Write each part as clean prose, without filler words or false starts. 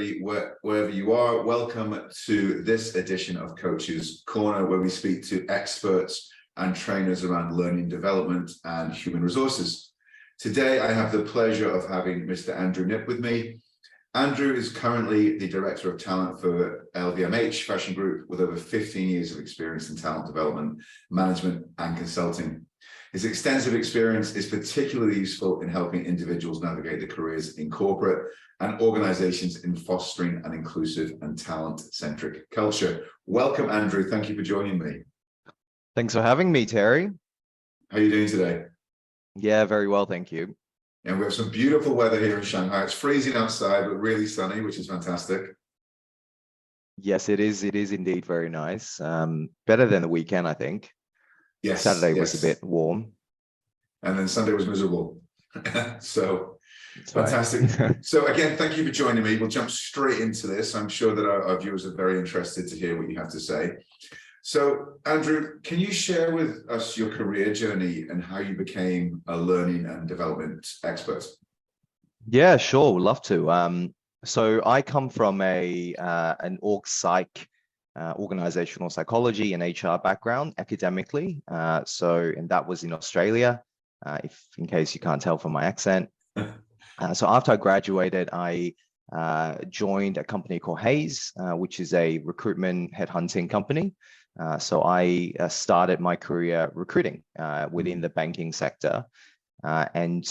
everybody, wherever you are. Welcome to this edition of Coach's Corner, where we speak to experts and trainers around learning development and human resources. Today, I have the pleasure of having Mr. Andrew Knipp with me. Andrew is currently the Director of Talent for LVMH Fashion Group, with over 15 years of experience in talent development, management, and consulting. His extensive experience is particularly useful in helping individuals navigate their careers in corporate and organizations in fostering an inclusive and talent-centric culture. Welcome, Andrew. Thank you for joining me. Thanks for having me, Terry. How are you doing today? Yeah, very well, thank you. And we have some beautiful weather here in Shanghai. It's freezing outside, but really sunny, which is fantastic. Yes, it is. It is indeed very nice. Better than the weekend, I think. Yes. Saturday was a bit warm. And then Sunday was miserable. So That's fantastic. right. So again, thank you for joining me. We'll jump straight into this. I'm sure that our viewers are very interested to hear what you have to say. So Andrew, can you share with us your career journey and how you became a learning and development expert? Yeah, sure. Would love to. So I come from an organizational psychology and HR background academically. And that was in Australia, in case you can't tell from my accent. So after I graduated, I joined a company called Hayes, which is a recruitment headhunting company. So I started my career recruiting within the banking sector and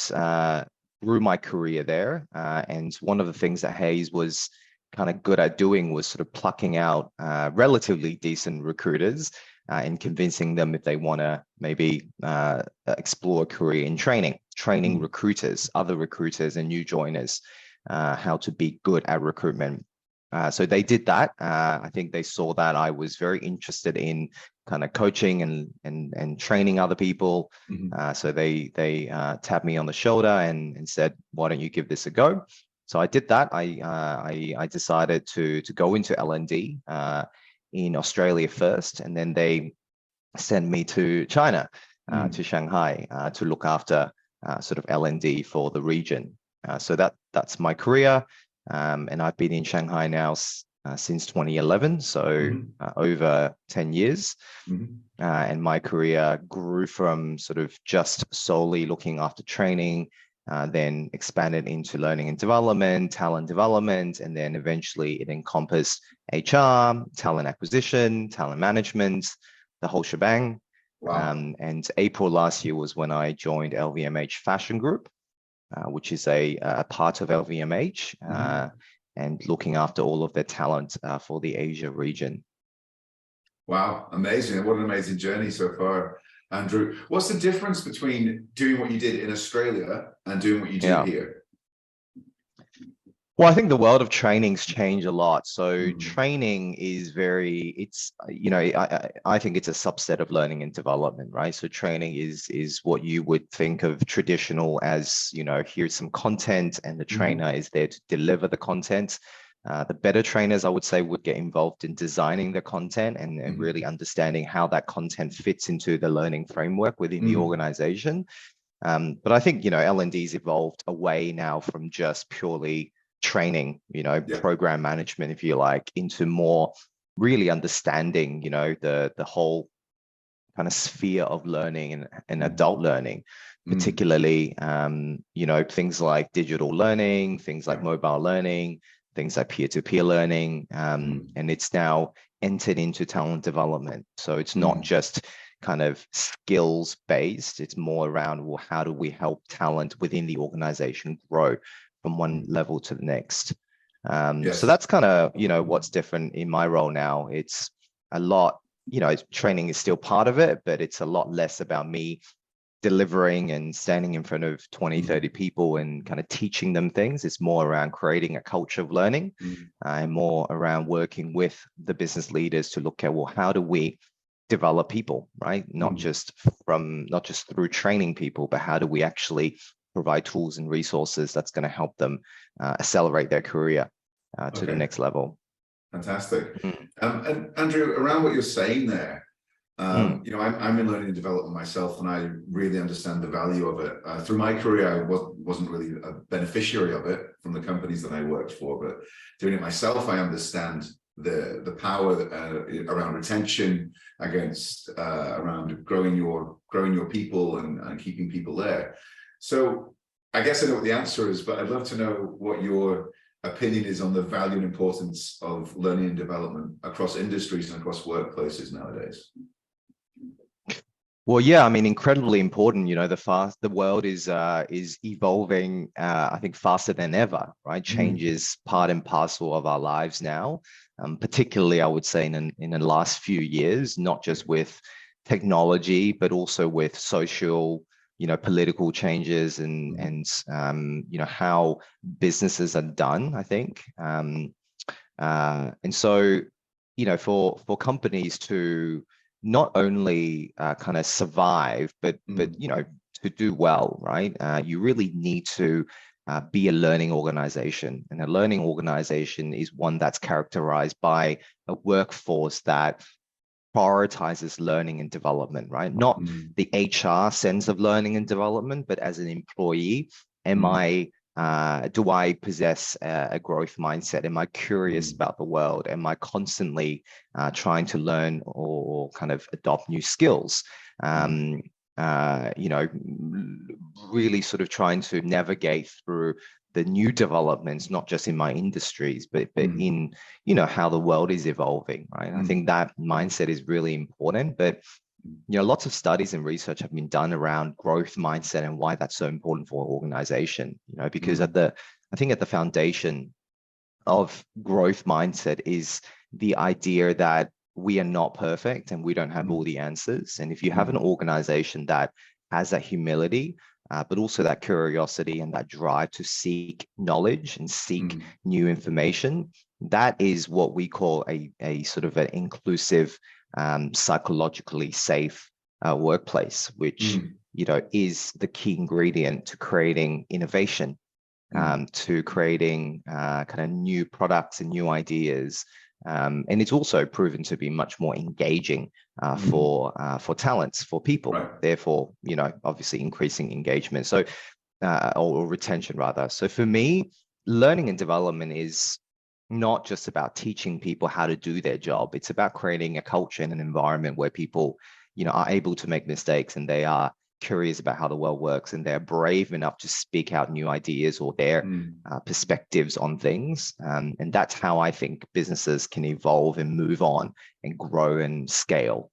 grew my career there. And one of the things that Hayes was kind of good at doing was sort of plucking out relatively decent recruiters and convincing them if they want to maybe explore a career in training recruiters, other recruiters and new joiners, how to be good at recruitment. So they did that. I think they saw that I was very interested in kind of coaching and training other people. So they tapped me on the shoulder and said, "Why don't you give this a go?" So I did that. I decided to go into L&D in Australia first, and then they sent me to China, to Shanghai, to look after sort of L&D for the region. So that's my career. And I've been in Shanghai now since 2011, so over 10 years. And my career grew from sort of just solely looking after training, then expanded into learning and development, talent development, and then eventually it encompassed HR, talent acquisition, talent management, the whole shebang. Wow. And April last year was when I joined LVMH Fashion Group, which is a part of LVMH, and looking after all of their talent for the Asia region. Wow, amazing. What an amazing journey so far, Andrew. What's the difference between doing what you did in Australia and doing what you do here? Well, I think the world of training's changed a lot. So training is I think it's a subset of learning and development, right? So training is what you would think of traditional as, here's some content and the trainer is there to deliver the content. The better trainers, I would say, would get involved in designing the content and really understanding how that content fits into the learning framework within the organization. But I think, L&D's evolved away now from just purely training, program management, if you like, into more really understanding, the whole kind of sphere of learning and adult learning, particularly, things like digital learning, things like mobile learning, things like peer-to-peer learning, and it's now entered into talent development. So it's not just kind of skills based, it's more around, well, how do we help talent within the organization grow from one level to the next? So that's kind of, what's different in my role now. It's a lot, training is still part of it, but it's a lot less about me delivering and standing in front of 20, 30 people and kind of teaching them things. It's more around creating a culture of learning and more around working with the business leaders to look at, well, how do we develop people, right? Not just through training people, but how do we actually provide tools and resources that's going to help them accelerate their career to the next level. Fantastic. And Andrew, around what you're saying there, Mm, I'm in learning and development myself, and I really understand the value of it. Through my career, I wasn't really a beneficiary of it from the companies that I worked for, but doing it myself, I understand the power around retention, around growing your people and keeping people there. So I guess I know what the answer is, but I'd love to know what your opinion is on the value and importance of learning and development across industries and across workplaces nowadays. well, yeah, I mean, incredibly important. The world is evolving. I think faster than ever. Right, change is part and parcel of our lives now. Particularly, I would say in the last few years, not just with technology, but also with social, political changes and how businesses are done. I think, and so for companies to not only kind of survive, but to do well, right? You really need to be a learning organization, and a learning organization is one that's characterized by a workforce that prioritizes learning and development, right? Not the HR sense of learning and development, but as an employee, do I possess a growth mindset? Am I curious about the world? Am I constantly trying to learn or kind of adopt new skills? Really sort of trying to navigate through the new developments, not just in my industries, but in, how the world is evolving, right? I think that mindset is really important, but lots of studies and research have been done around growth mindset and why that's so important for an organization, because I think at the foundation of growth mindset is the idea that we are not perfect and we don't have all the answers. And if you have an organization that has that humility, but also that curiosity and that drive to seek knowledge and seek new information, that is what we call a sort of an inclusive, psychologically safe workplace, which is the key ingredient to creating innovation, to creating kind of new products and new ideas. And it's also proven to be much more engaging for talents, for people. Right. Therefore, obviously increasing engagement. So, or retention rather. So for me, learning and development is not just about teaching people how to do their job. It's about creating a culture and an environment where people, are able to make mistakes and they are curious about how the world works and they're brave enough to speak out new ideas or their perspectives on things. And that's how I think businesses can evolve and move on and grow and scale.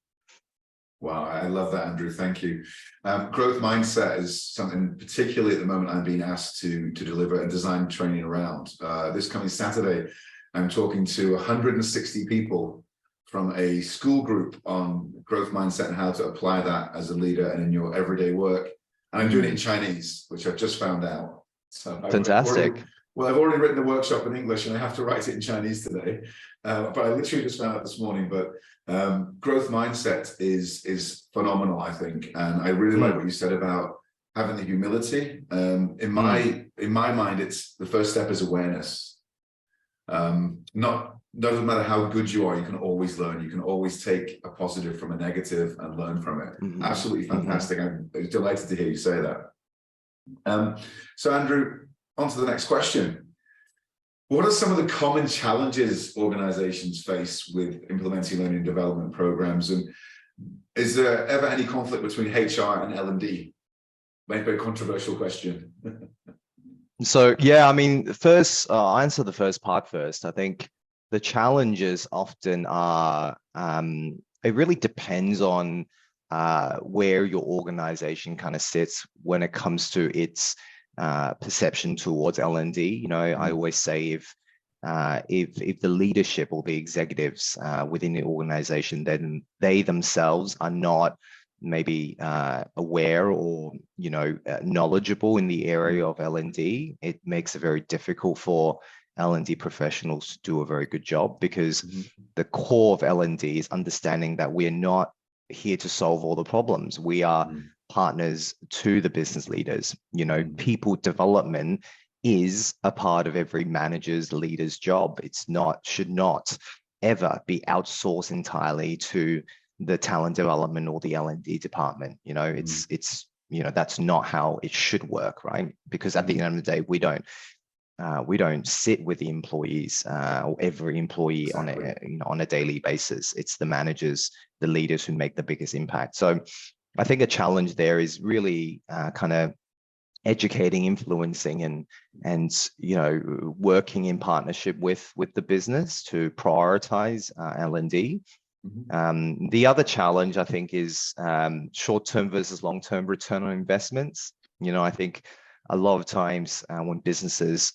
Wow, I love that, Andrew. Thank you. Growth mindset is something particularly at the moment I'm being asked to deliver and design training around. This coming Saturday, I'm talking to 160 people from a school group on growth mindset and how to apply that as a leader and in your everyday work. And I'm doing it in Chinese, which I've just found out. So fantastic. I've already written the workshop in English and I have to write it in Chinese today. But I literally just found out this morning. But growth mindset is phenomenal, I think. And I really like what you said about having the humility. In my mind, it's the first step is awareness. Doesn't matter how good you are, you can always learn. You can always take a positive from a negative and learn from it. Absolutely fantastic. I'm delighted to hear you say that. So Andrew, on to the next question. What are some of the common challenges organizations face with implementing learning and development programs? And is there ever any conflict between HR and L&D? Maybe a controversial question. So, yeah, I mean, first, I'll answer the first part first. I think the challenges often are, it really depends on where your organization kind of sits when it comes to its perception towards L&D. I always say if the leadership or the executives within the organization, then they themselves are not maybe aware or knowledgeable in the area of L&D, it makes it very difficult for L&D professionals to do a very good job, because the core of L&D is understanding that we're not here to solve all the problems. We are partners to the business leaders. People development is a part of every manager's, leader's job. Should not ever be outsourced entirely to the talent development or the L&D department. It's that's not how it should work, right? Because at the end of the day, we don't sit with the employees or every employee Exactly. on a daily basis. It's the managers, the leaders who make the biggest impact. So I think a challenge there is really kind of educating, influencing, and working in partnership with the business to prioritize L&D. The other challenge, I think, is short-term versus long-term return on investments. I think a lot of times when businesses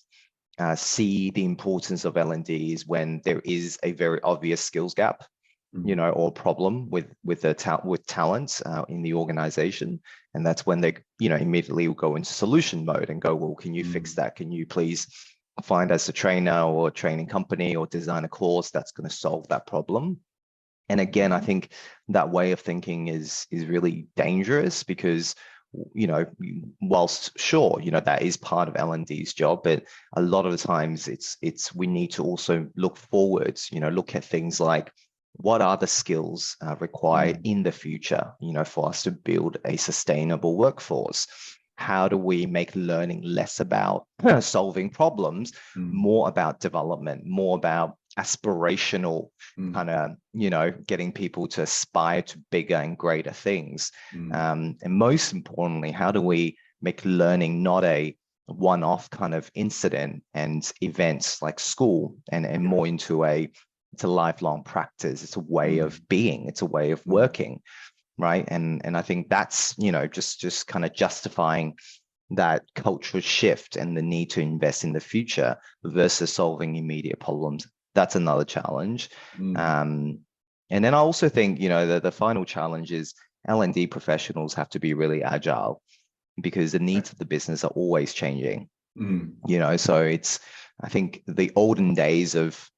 see the importance of L&D is when there is a very obvious skills gap, or problem with talent in the organization, and that's when they immediately will go into solution mode and go, well, can you fix that? Can you please find us a trainer or a training company or design a course that's going to solve that problem? And again, I think that way of thinking is really dangerous because whilst sure, that is part of L&D's job, but a lot of the times it's we need to also look forwards, look at things like what are the skills required in the future, for us to build a sustainable workforce. How do we make learning less about solving problems, more about development, more about aspirational kind of, getting people to aspire to bigger and greater things. And most importantly, how do we make learning not a one-off kind of incident and events like school and more into it's a lifelong practice. It's a way of being. It's a way of working, right? And I think that's, just kind of justifying that cultural shift and the need to invest in the future versus solving immediate problems. That's another challenge. And then I also think, the final challenge is L&D professionals have to be really agile because the needs of the business are always changing. So I think the olden days of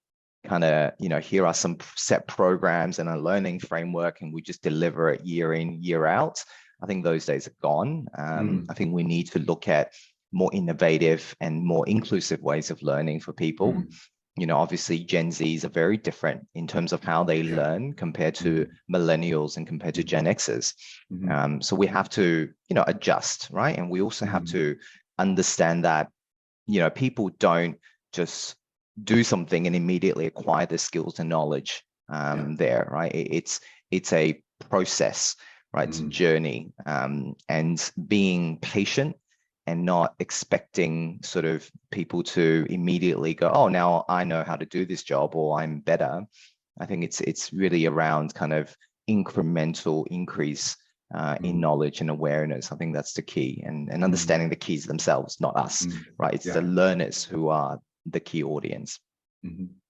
kind of, here are some set programs and a learning framework and we just deliver it year in, year out. I think those days are gone. I think we need to look at more innovative and more inclusive ways of learning for people. Obviously Gen Zs are very different in terms of how they learn compared to millennials and compared to Gen Xers. So we have to, adjust, right? And we also have to understand that, people don't just do something and immediately acquire the skills and knowledge there, right? It's a process, right? It's a journey, and being patient and not expecting sort of people to immediately go, oh, now I know how to do this job or I'm better. I think it's really around kind of incremental increase in knowledge and awareness. I think that's the key, and understanding the keys themselves, not us, right? It's the learners who are the key audience.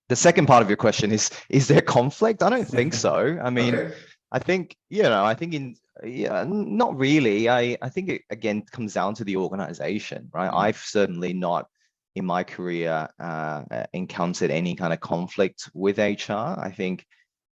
The second part of your question is there conflict? I don't think so. I mean, I think, not really. I think it, again, comes down to the organization, right? I've certainly not in my career encountered any kind of conflict with HR. I think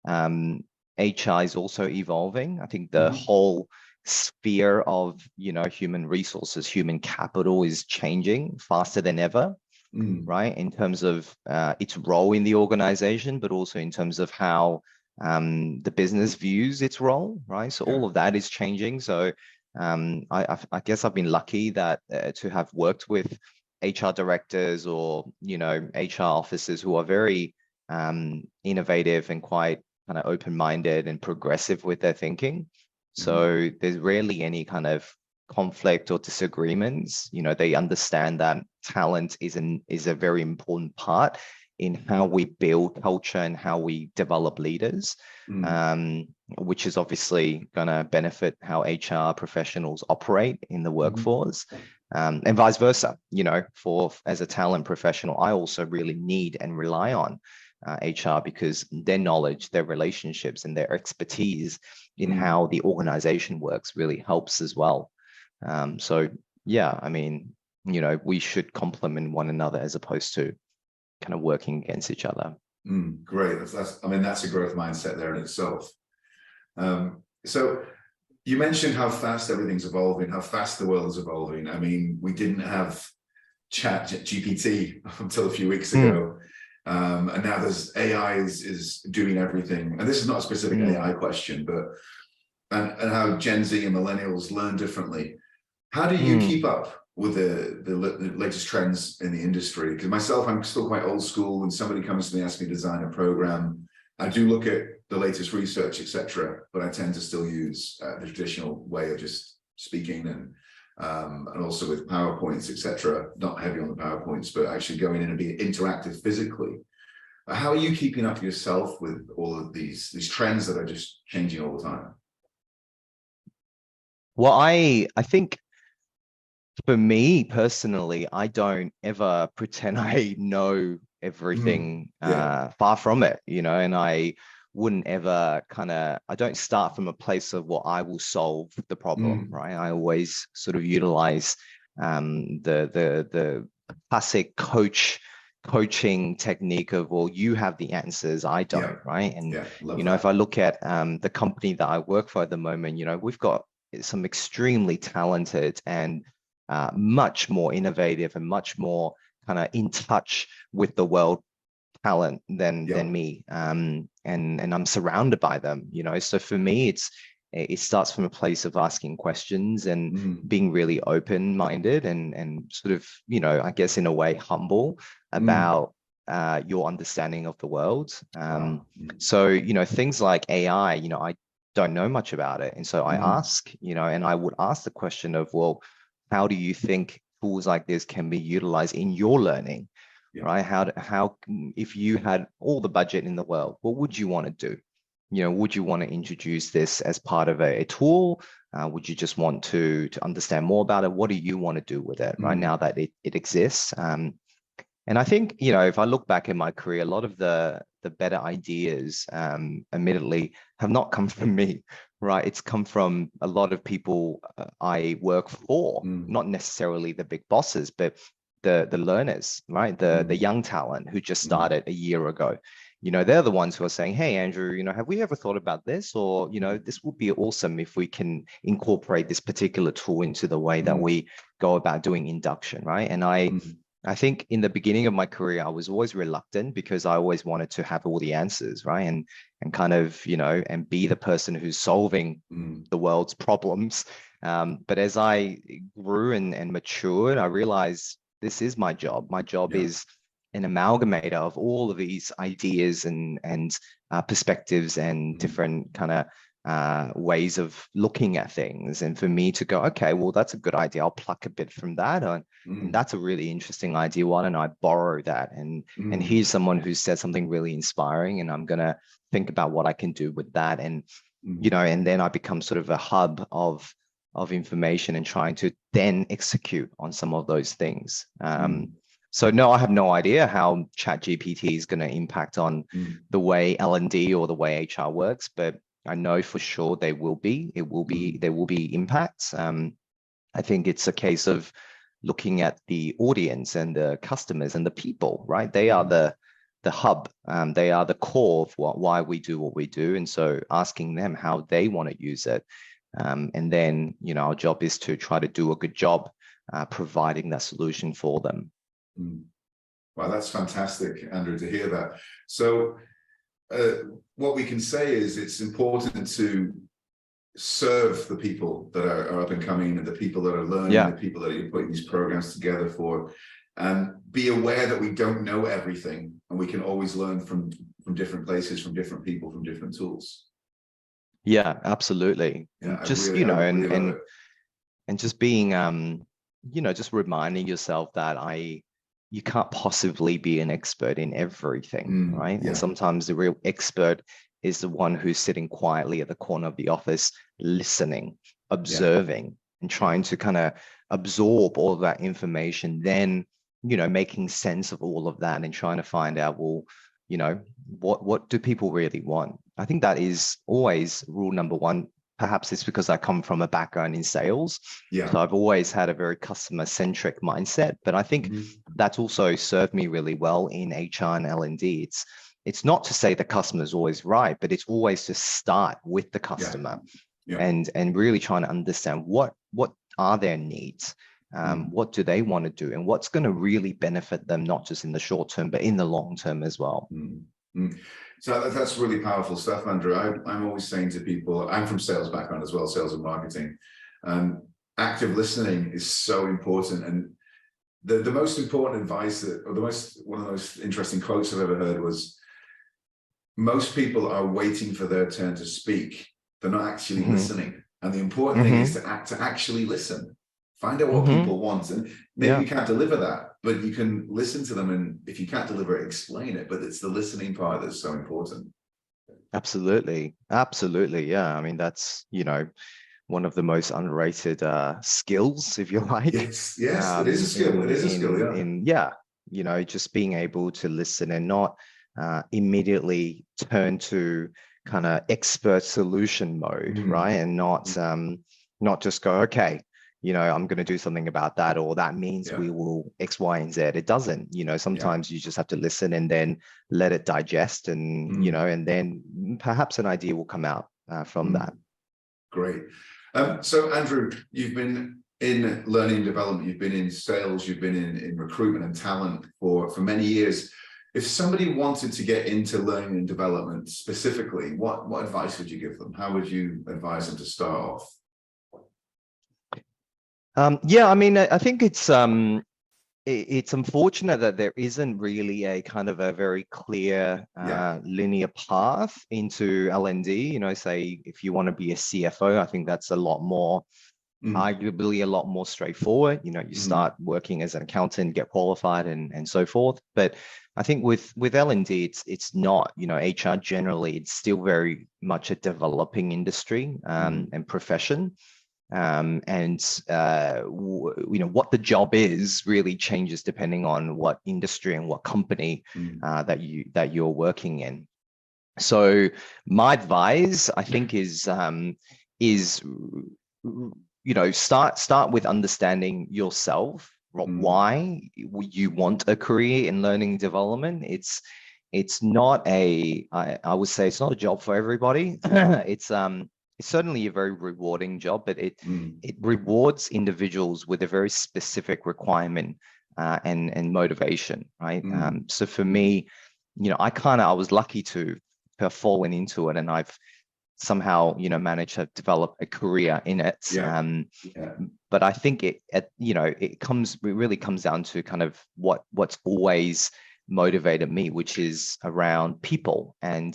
HR is also evolving. I think the whole sphere of, human resources, human capital is changing faster than ever. Right, in terms of its role in the organization, but also in terms of how the business views its role, right? So all of that is changing. So I guess I've been lucky that to have worked with HR directors or HR officers who are very innovative and quite kind of open-minded and progressive with their thinking. So there's rarely any kind of conflict or disagreements. They understand that talent is a very important part in how we build culture and how we develop leaders, which is obviously going to benefit how HR professionals operate in the workforce, and vice versa. As a talent professional, I also really need and rely on HR because their knowledge, their relationships, and their expertise in how the organization works really helps as well. So yeah, I mean, we should complement one another as opposed to kind of working against each other. Great. That's a growth mindset there in itself. So you mentioned how fast everything's evolving, how fast the world is evolving. I mean, we didn't have Chat GPT until a few weeks ago. And now there's AI is doing everything. And this is not a specific AI question, but and how Gen Z and millennials learn differently. How do you keep up with the latest trends in the industry? Because myself, I'm still quite old school. When somebody comes to me, asks me to design a program, I do look at the latest research, etc. But I tend to still use the traditional way of just speaking and also with PowerPoints, etc. Not heavy on the PowerPoints, but actually going in and being interactive physically. How are you keeping up yourself with all of these trends that are just changing all the time? Well, I think for me personally, I don't ever pretend I know everything, Yeah. far from it, and I wouldn't ever I don't start from a place of, well, I will solve the problem, right? I always sort of utilize the classic coaching technique of, well, you have the answers, I don't, right? And Love that. if I look at the company that I work for at the moment, we've got some extremely talented and much more innovative and much more kind of in touch with the world talent than me, and I'm surrounded by them. So for me, it starts from a place of asking questions and being really open-minded and sort of, I guess in a way humble about your understanding of the world. So things like AI, I don't know much about it, and so I ask, and I would ask the question of, well, how do you think tools like this can be utilized in your learning, right? How if you had all the budget in the world, what would you want to do? Would you want to introduce this as part of a tool? Would you just want to understand more about it? What do you want to do with it right now that it exists? And I think, if I look back in my career, a lot of the better ideas, admittedly, have not come from me, right? It's come from a lot of people I work for, not necessarily the big bosses, but the learners, right? The young talent who just started a year ago. They're the ones who are saying, hey, Andrew, have we ever thought about this? Or, this would be awesome if we can incorporate this particular tool into the way that we go about doing induction, right? And I think in the beginning of my career, I was always reluctant because I always wanted to have all the answers, right? And kind of, and be the person who's solving the world's problems. But as I grew and matured, I realized this is my job. My job is an amalgamator of all of these ideas and perspectives and different kind of ways of looking at things. And for me to go, okay, well, that's a good idea. I'll pluck a bit from that. And that's a really interesting idea. Why don't I borrow that? And here's someone who said something really inspiring, and I'm going to think about what I can do with that. And, and then I become sort of a hub of information and trying to then execute on some of those things. So no, I have no idea how ChatGPT is going to impact on the way L&D or the way HR works, but I know for sure there will be impacts. I think it's a case of looking at the audience and the customers and the people, right? They are the hub. They are the core of why we do what we do. And so asking them how they want to use it. And then, our job is to try to do a good job providing that solution for them. Wow, that's fantastic, Andrew, to hear that. So what we can say is it's important to serve the people that are up and coming and the people that are learning, the people that you're putting these programs together for, and be aware that we don't know everything and we can always learn from different places, from different people, from different tools. Yeah, absolutely. Yeah, just, and just being, just reminding yourself that you can't possibly be an expert in everything, right? And sometimes the real expert is the one who's sitting quietly at the corner of the office, listening, observing, and trying to kind of absorb all of that information, then, making sense of all of that and trying to find out, well, what do people really want? I think that is always rule number one. Perhaps it's because I come from a background in sales. So I've always had a very customer-centric mindset, but I think that's also served me really well in HR and L&D. It's not to say the customer is always right, but it's always to start with the customer and really trying to understand what are their needs. What do they want to do, and what's going to really benefit them, not just in the short term, but in the long term as well. So that's really powerful stuff, Andrew. I'm always saying to people, I'm from sales background as well, sales and marketing. Active listening is so important. And the most important advice one of the most interesting quotes I've ever heard was, most people are waiting for their turn to speak. They're not actually listening. And the important thing is to actually listen. Find out what people want. And maybe you can't deliver that, but you can listen to them. And if you can't deliver it, explain it. But it's the listening part that's so important. Absolutely. Absolutely. Yeah. I mean, that's, one of the most underrated skills, if you like. Yes, it is a skill. It is a skill, yeah. Just being able to listen and not immediately turn to kind of expert solution mode, right? And not just go, okay, I'm going to do something about that, or that means we will X, Y, and Z. It doesn't. Sometimes you just have to listen and then let it digest, and and then perhaps an idea will come out from that. Great. So Andrew, you've been in learning and development, you've been in sales, you've been in recruitment and talent for many years. If somebody wanted to get into learning and development specifically, what advice would you give them? How would you advise them to start off? I mean, I think it's unfortunate that there isn't really a kind of a very clear linear path into L&D. Say if you want to be a CFO, I think that's a lot more, arguably a lot more straightforward. You start working as an accountant, get qualified, and so forth. But I think with L&D, it's not. HR generally, it's still very much a developing industry and profession. What the job is really changes depending on what industry and what company that you're working in. So my advice, I think, is start with understanding yourself, why you want a career in learning and development. It's not I would say it's not a job for everybody. It's certainly a very rewarding job, but it rewards individuals with a very specific requirement and motivation, right? So for me, I was lucky to have fallen into it, and I've somehow managed to develop a career in it. But I think it really comes down to kind of what's always motivated me, which is around people and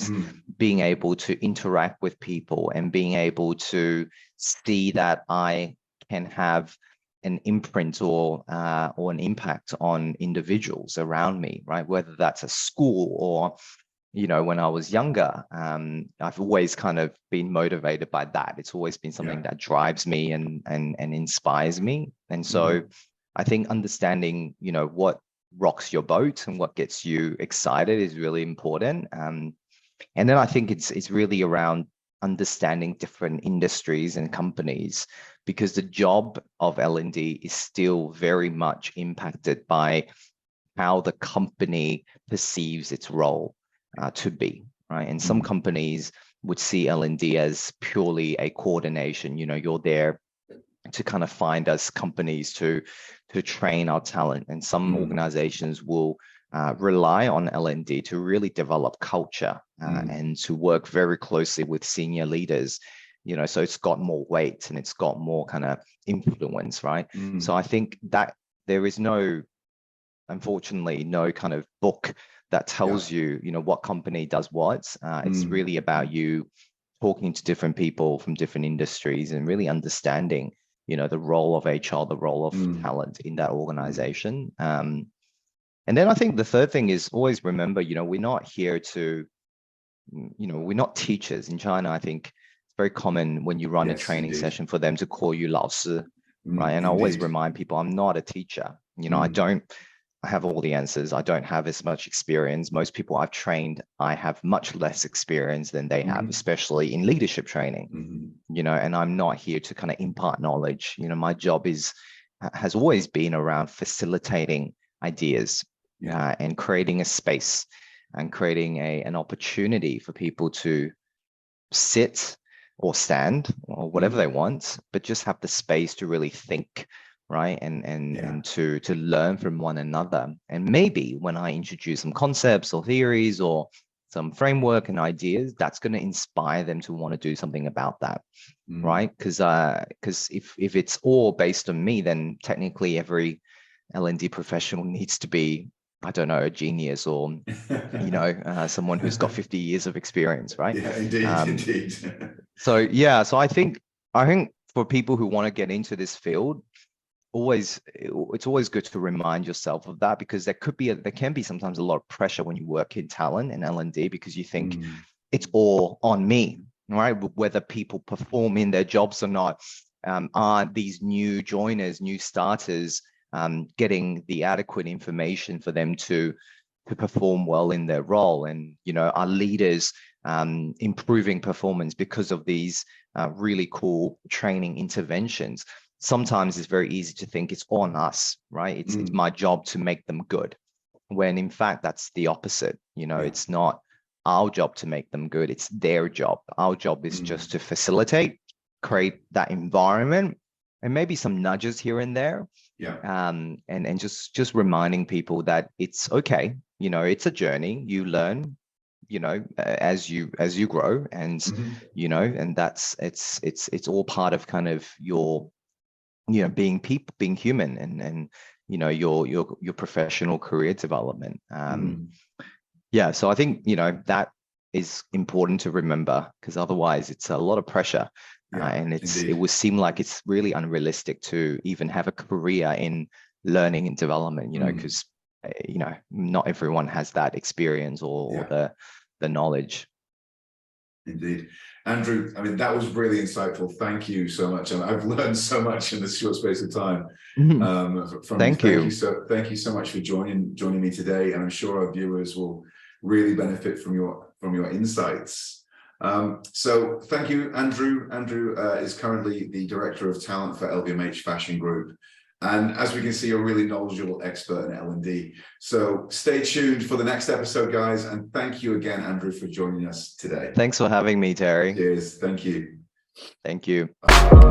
being able to interact with people and being able to see that I can have an imprint or an impact on individuals around me, right? Whether that's a school or, when I was younger, I've always kind of been motivated by that. It's always been something that drives me and inspires me. And so I think understanding, what rocks your boat and what gets you excited is really important. And then I think it's really around understanding different industries and companies, because the job of L&D is still very much impacted by how the company perceives its role to be, right? And some companies would see L&D as purely a coordination. You're there to kind of find us companies to train our talent, and some organizations will rely on L&D to really develop culture and to work very closely with senior leaders. So it's got more weight and it's got more kind of influence, right? So I think that there is unfortunately no kind of book that tells you what company does what. It's really about you talking to different people from different industries and really understanding the role of HR, the role of talent in that organization. And then I think the third thing is always remember, we're not here to, we're not teachers. In China, I think it's very common when you run a training session for them to call you 老师, right? And I always remind people, I'm not a teacher. I have all the answers. I don't have as much experience. Most people I've trained, I have much less experience than they have, especially in leadership training, and I'm not here to kind of impart knowledge. My job has always been around facilitating ideas and creating a space and creating an opportunity for people to sit or stand or whatever they want, but just have the space to really think, right? And to learn from one another. And maybe when I introduce some concepts or theories or some framework and ideas, that's going to inspire them to want to do something about that, right? Because if it's all based on me, then technically every L&D professional needs to be, I don't know, a genius or someone who's got 50 years of experience, right? Yeah, indeed. So I think for people who want to get into this field, it's always good to remind yourself of that, because there can be sometimes a lot of pressure when you work in talent and L&D, because you think it's all on me, right? Whether people perform in their jobs or not, are these new joiners, new starters, getting the adequate information for them to perform well in their role, and are leaders improving performance because of these really cool training interventions. Sometimes it's very easy to think it's on us, right? It's my job to make them good, when in fact that's the opposite. It's not our job to make them good, it's their job. Our job is just to facilitate, create that environment, and maybe some nudges here and there. And just reminding people that it's okay. It's a journey. You learn, as you grow, and and that's it's all part of kind of your being human, and your professional career development. So I think that is important to remember, because otherwise it's a lot of pressure. And it would seem like it's really unrealistic to even have a career in learning and development, because not everyone has that experience or the knowledge. Indeed. Andrew, I mean, that was really insightful. Thank you so much. And I've learned so much in this short space of time. Thank you. Thank you so much for joining me today. And I'm sure our viewers will really benefit from your insights. So thank you, Andrew. Andrew is currently the Director of Talent for LVMH Fashion Group. And as we can see, a really knowledgeable expert in L&D. So stay tuned for the next episode, guys. And thank you again, Andrew, for joining us today. Thanks for having me, Terry. Cheers. Thank you. Thank you. Bye.